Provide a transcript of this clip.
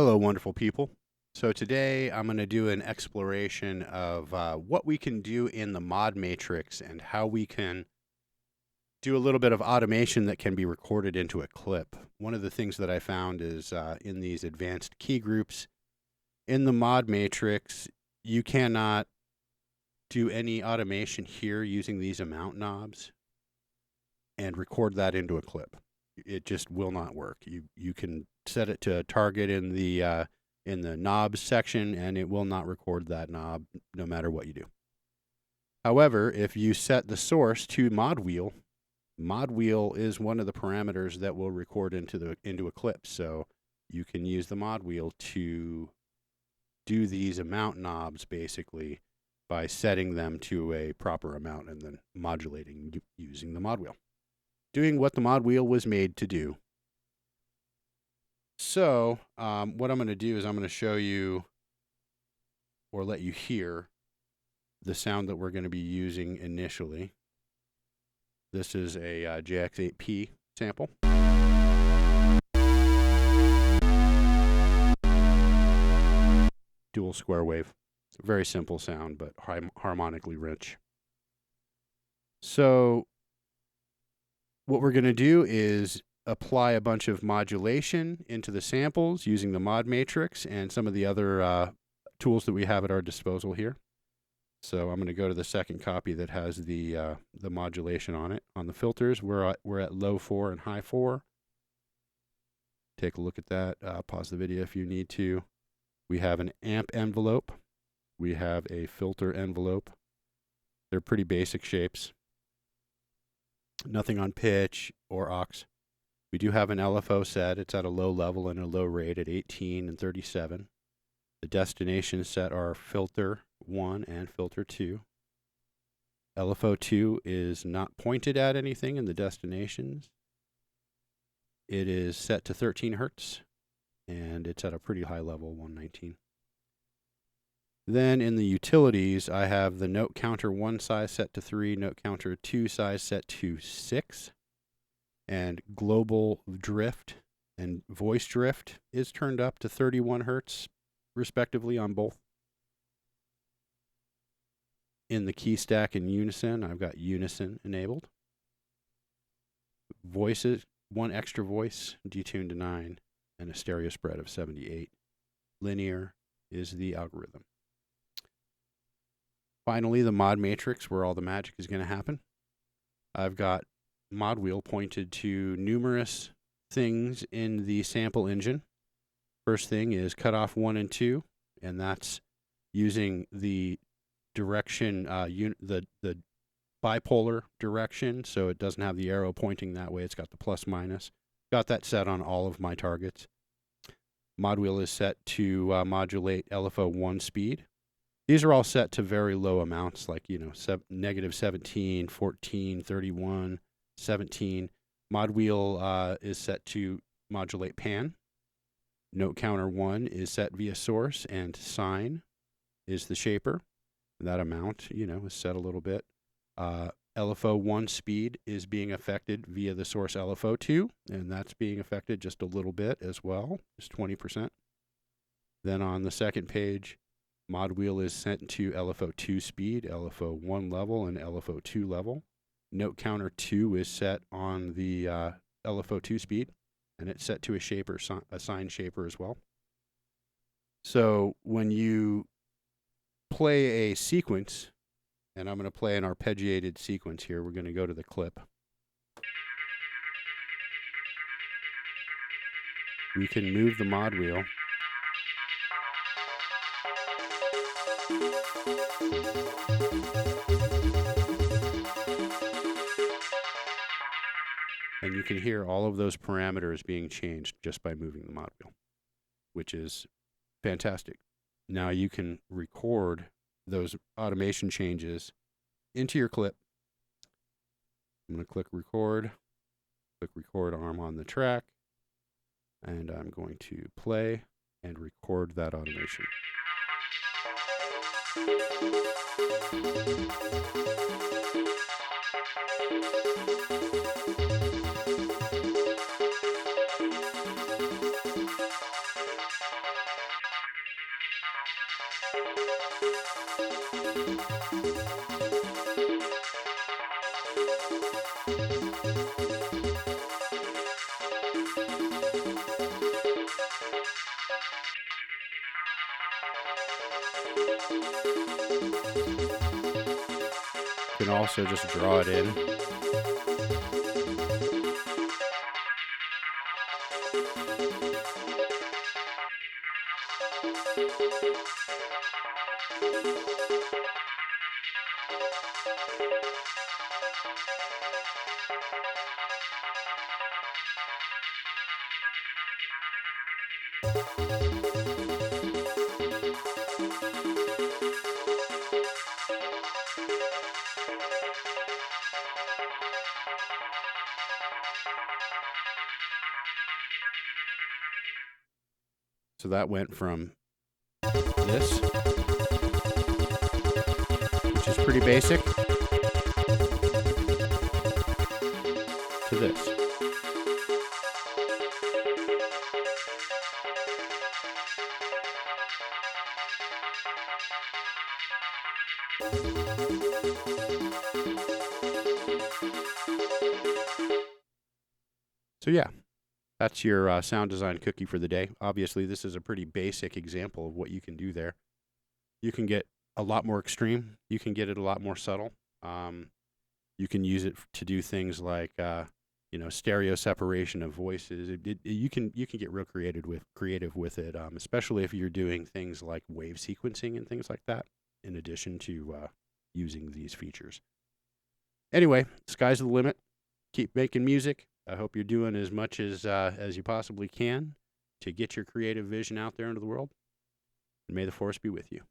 Hello, wonderful people. So today I'm going to do an exploration of what we can do in the mod matrix and how we can do a little bit of automation that can be recorded into a clip. One of the things that I found is in these advanced key groups in the mod matrix, you cannot do any automation here using these amount knobs and record that into a clip. It just will not work. You can set it to a target in the knobs section, and it will not record that knob no matter what you do. However, if you set the source to mod wheel is one of the parameters that will record into a clip. So you can use the mod wheel to do these amount knobs basically by setting them to a proper amount and then modulating using the mod wheel. Doing what the mod wheel was made to do. So what I'm going to do is I'm going to show you or let you hear the sound that we're going to be using initially. This is a JX8P sample. Dual square wave. Very simple sound, but harmonically rich. So what we're going to do is apply a bunch of modulation into the samples using the mod matrix and some of the other tools that we have at our disposal here. So I'm going to go to the second copy that has the modulation on it. On the filters, we're at low 4 and high 4. Take a look at that. Pause the video if you need to. We have an amp envelope. We have a filter envelope. They're pretty basic shapes. Nothing on pitch or aux. We do have an LFO set. It's at a low level and a low rate at 18 and 37. The destination set are filter 1 and filter 2. LFO 2 is not pointed at anything in the destinations. It is set to 13 Hertz, and it's at a pretty high level, 119. Then in the utilities, I have the note counter 1 size set to 3, note counter 2 size set to 6, and global drift and voice drift is turned up to 31 Hertz, respectively, on both. In the key stack and unison, I've got unison enabled. Voices, 1 extra voice, detuned to 9, and a stereo spread of 78. Linear is the algorithm. Finally, the mod matrix, where all the magic is going to happen. I've got mod wheel pointed to numerous things in the sample engine. First thing is cutoff 1 and 2, and that's using the direction, the bipolar direction, so it doesn't have the arrow pointing that way. It's got the plus minus. Got that set on all of my targets. Mod wheel is set to modulate LFO 1 speed. These are all set to very low amounts, like, negative 17, 14, 31, 17. Mod wheel is set to modulate pan. Note counter 1 is set via source, and sine is the shaper. That amount, is set a little bit. LFO 1 speed is being affected via the source LFO 2, and that's being affected just a little bit as well, just 20%. Then on the second page, mod wheel is set to LFO 2 speed, LFO 1 level, and LFO 2 level. Note counter 2 is set on the LFO 2 speed, and it's set to a shaper, a sine shaper as well. So when you play a sequence, and I'm going to play an arpeggiated sequence here, we're going to go to the clip. We can move the mod wheel. And you can hear all of those parameters being changed just by moving the mod wheel, which is fantastic. Now you can record those automation changes into your clip. I'm going to click record arm on the track, and I'm going to play and record that automation. You can also just draw it in. So that went from this, which is pretty basic, to this. So yeah, that's your sound design cookie for the day. Obviously, this is a pretty basic example of what you can do there. You can get a lot more extreme. You can get it a lot more subtle. You can use it to do things like stereo separation of voices. You can get real creative with it, especially if you're doing things like wave sequencing and things like that. In addition to using these features. Anyway, sky's the limit. Keep making music. I hope you're doing as much as you possibly can to get your creative vision out there into the world. And may the force be with you.